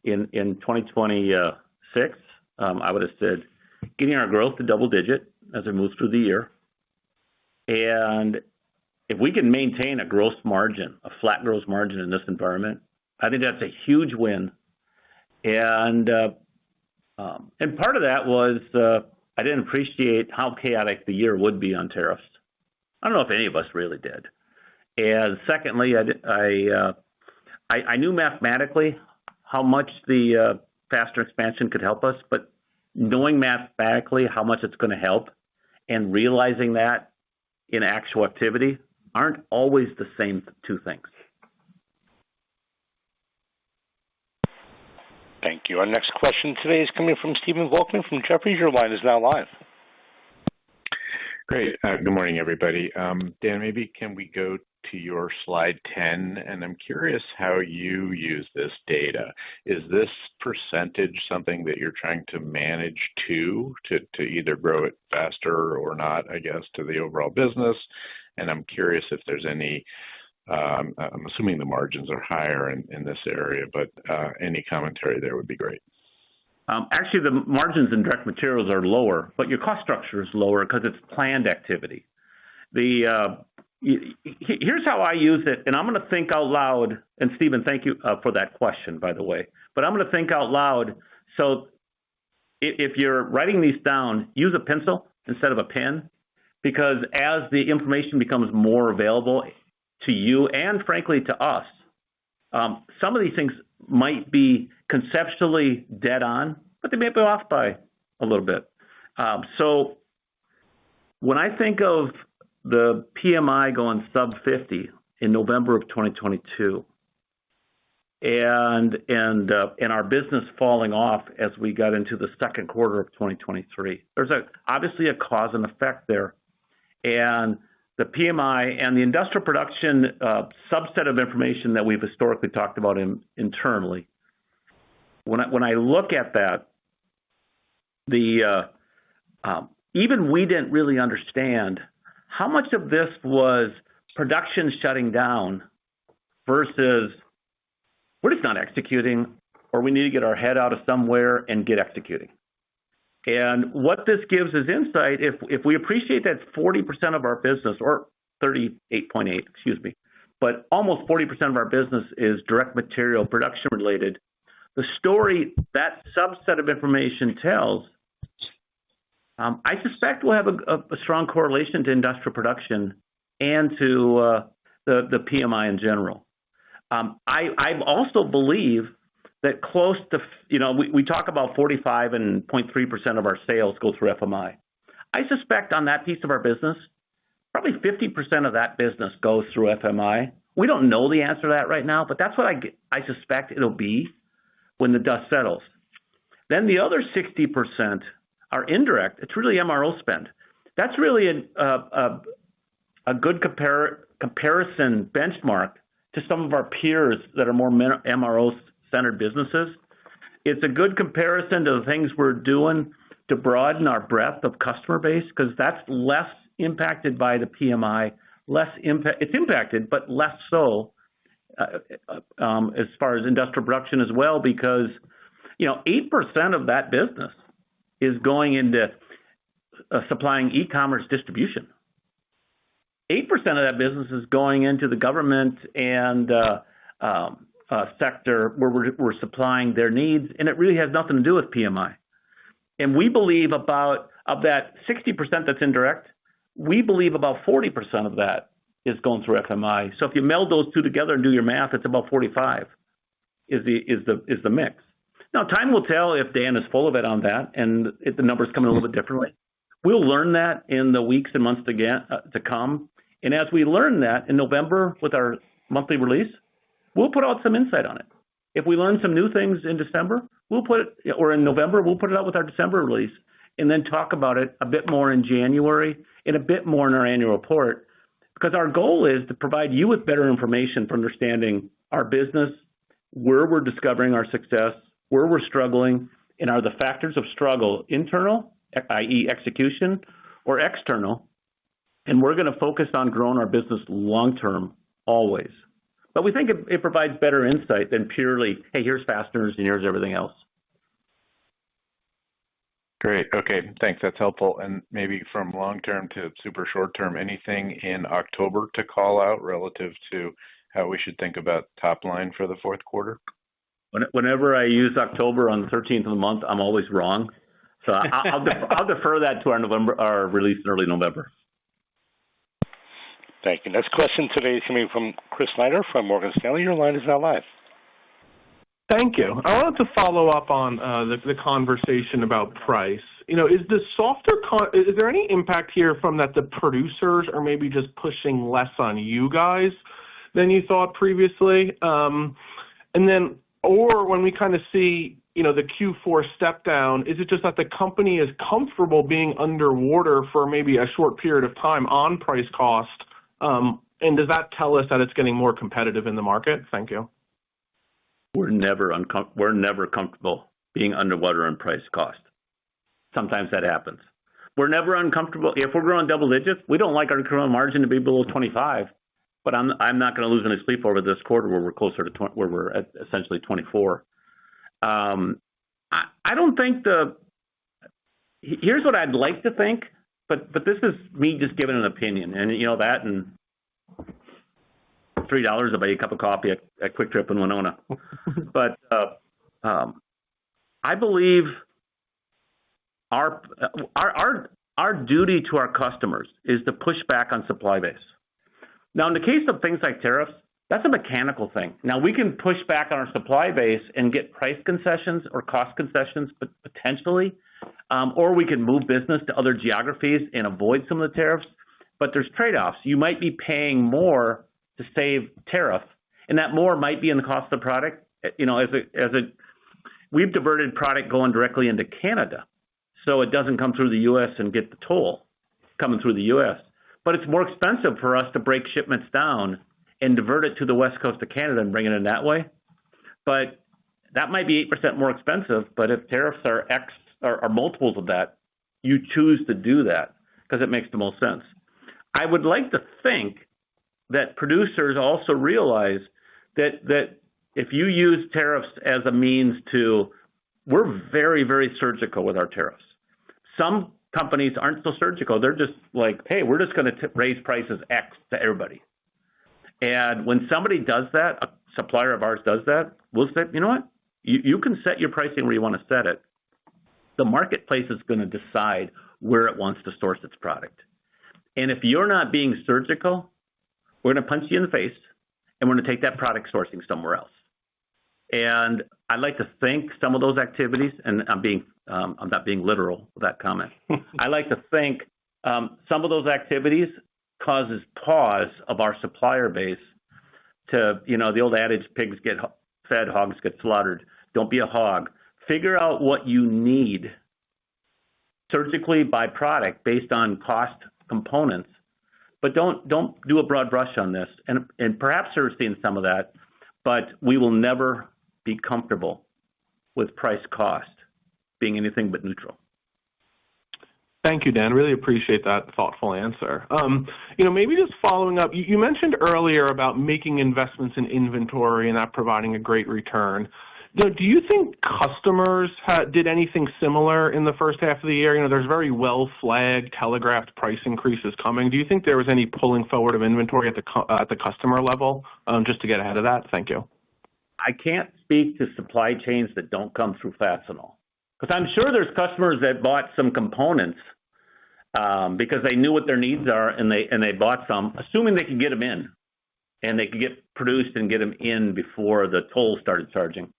2026? I would have said getting our growth to double digit as we move through the year. And if we can maintain a gross margin, a flat gross margin in this environment, I think that's a huge win. And part of that was I didn't appreciate how chaotic the year would be on tariffs. I don't know if any of us really did. And secondly, I knew mathematically how much the fastener expansion could help us, but knowing mathematically how much it's going to help and realizing that in actual activity aren't always the same two things. Thank you. Our next question today is coming from Stephen Volkmann from Jefferies. Your line is now live. Great. Good morning, everybody. Dan, maybe can we go to your slide 10? And I'm curious how you use this data. Is this percentage something that you're trying to manage to either grow it faster or not, I guess, to the overall business? And I'm curious if there's any, I'm assuming the margins are higher in this area, but any commentary there would be great. Actually, the margins in direct materials are lower, but your cost structure is lower because it's planned activity. Here's how I use it, and I'm going to think out loud. And Stephen, thank you for that question, by the way. But I'm going to think out loud. So if you're writing these down, use a pencil instead of a pen, because as the information becomes more available to you and, frankly, to us, some of these things might be conceptually dead on, but they may be off by a little bit. So when I think of the PMI going sub 50 in November of 2022 and our business falling off as we got into the second quarter of 2023, there's obviously a cause and effect there. And the PMI and the industrial production subset of information that we've historically talked about internally, when I look at that, even we didn't really understand how much of this was production shutting down versus we're just not executing, or we need to get our head out of somewhere and get executing. And what this gives is insight. If we appreciate that 40% of our business, or 38.8, excuse me, but almost 40% of our business is direct material production related, the story that subset of information tells, I suspect we'll have a strong correlation to industrial production and to the PMI in general. I also believe that close to, we talk about 45.3% of our sales go through FMI. I suspect on that piece of our business, probably 50% of that business goes through FMI. We don't know the answer to that right now, but that's what I suspect it'll be. when the dust settles. Then the other 60% are indirect. It's really MRO spend. That's really a good comparison benchmark to some of our peers that are more MRO-centered businesses. It's a good comparison to the things we're doing to broaden our breadth of customer base, because that's less impacted by the PMI. It's impacted, but less so as far as industrial production as well, because 8% of that business is going into supplying e-commerce distribution. 8% of that business is going into the government and sector where we're supplying their needs, and it really has nothing to do with PMI. And we believe of that 60% that's indirect, we believe about 40% of that is going through FMI. So if you meld those two together and do your math, it's about 45 is the mix. Now, time will tell if Dan is full of it on that, and if the numbers come in a little bit differently. We'll learn that in the weeks and months to come. And as we learn that in November with our monthly release, we'll put out some insight on it. If we learn some new things in December, or in November, we'll put it out with our December release, and then talk about it a bit more in January and a bit more in our annual report. Because our goal is to provide you with better information for understanding our business, where we're discovering our success, where we're struggling, and are the factors of struggle internal, i.e. execution, or external. And we're going to focus on growing our business long-term, always. But we think it provides better insight than purely, hey, here's fasteners and here's everything else. Great. Okay. Thanks. That's helpful. And maybe from long-term to super short-term, anything in October to call out relative to how we should think about top line for the fourth quarter? Whenever I use October on the 13th of the month, I'm always wrong. So I'll defer that to our release in early November. Thank you. Next question today is coming from Chris Snyder from Morgan Stanley. Your line is now live. Thank you. I wanted to follow up on the conversation about price. Is there any impact here from that the producers are maybe just pushing less on you guys than you thought previously? Or when we kind of see, the Q4 step down, is it just that the company is comfortable being underwater for maybe a short period of time on price cost? And does that tell us that it's getting more competitive in the market? Thank you. We're never comfortable being underwater in price cost. Sometimes that happens. We're never uncomfortable. If we're growing double digits, we don't like our incremental margin to be below 25. But I'm not going to lose any sleep over this quarter where we're closer to where we're at essentially 24. I don't think here's what I'd like to think, but this is me just giving an opinion, and that and $3 to buy a cup of coffee at Quick Trip in Winona. But I believe our duty to our customers is to push back on supply base. Now, in the case of things like tariffs, that's a mechanical thing. Now, we can push back on our supply base and get price concessions or cost concessions, but potentially, or we can move business to other geographies and avoid some of the tariffs. But there's trade-offs. You might be paying more to save tariff, and that more might be in the cost of the product. We've diverted product going directly into Canada, so it doesn't come through the U.S. and get the toll coming through the U.S. But it's more expensive for us to break shipments down and divert it to the west coast of Canada and bring it in that way. But that might be 8% more expensive, but if tariffs are X or multiples of that, you choose to do that because it makes the most sense. I would like to think that producers also realize that if you use tariffs as a means we're very, very surgical with our tariffs. Some companies aren't so surgical. They're just like, hey, we're just going to raise prices X to everybody. And when somebody does that, a supplier of ours does that, we'll say, you know what? You can set your pricing where you want to set it. The marketplace is going to decide where it wants to source its product. And if you're not being surgical, we're going to punch you in the face, and we're going to take that product sourcing somewhere else. And I'd like to think some of those activities, and I'm not being literal with that comment. I like to think some of those activities causes pause of our supplier base to, the old adage, pigs get fed, hogs get slaughtered. Don't be a hog. Figure out what you need surgically by product based on cost components, but don't do a broad brush on this. And perhaps you're seeing some of that, but we will never be comfortable with price cost being anything but neutral. Thank you, Dan. Really appreciate that thoughtful answer. Maybe just following up, you mentioned earlier about making investments in inventory and that providing a great return. Do you think customers did anything similar in the first half of the year? There's very well-flagged, telegraphed price increases coming. Do you think there was any pulling forward of inventory at the customer level just to get ahead of that? Thank you. I can't speak to supply chains that don't come through Fastenal, because I'm sure there's customers that bought some components because they knew what their needs are and they bought some, assuming they could get them in and they could get produced and get them in before the toll started charging.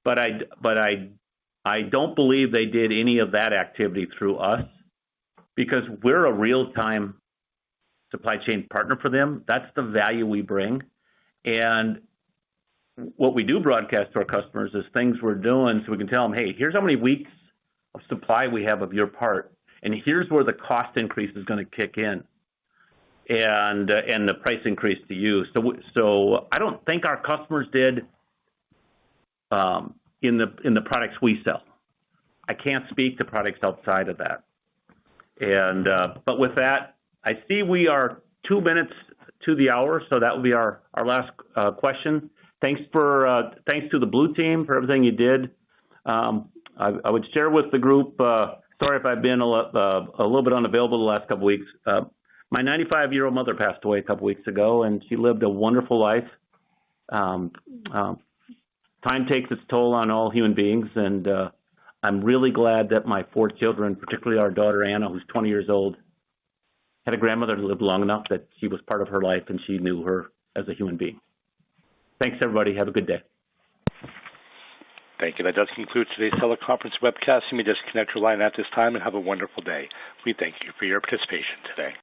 But I don't believe they did any of that activity through us, because we're a real-time supply chain partner for them. That's the value we bring. And what we do broadcast to our customers is things we're doing so we can tell them, hey, here's how many weeks of supply we have of your part, and here's where the cost increase is going to kick in, and the price increase to you. So I don't think our customers did in the products we sell. I can't speak to products outside of that. And but with that, I see we are 2 minutes to the hour, so that will be our last question. Thanks to the Blue Team for everything you did. I would share with the group. Sorry if I've been a little bit unavailable the last couple weeks. My 95-year-old mother passed away a couple weeks ago, and she lived a wonderful life. Time takes its toll on all human beings, and I'm really glad that my 4 children, particularly our daughter Anna, who's 20 years old, had a grandmother who lived long enough that she was part of her life and she knew her as a human being. Thanks, everybody. Have a good day. Thank you. That does conclude today's teleconference webcast. You may disconnect your line at this time and have a wonderful day. We thank you for your participation today.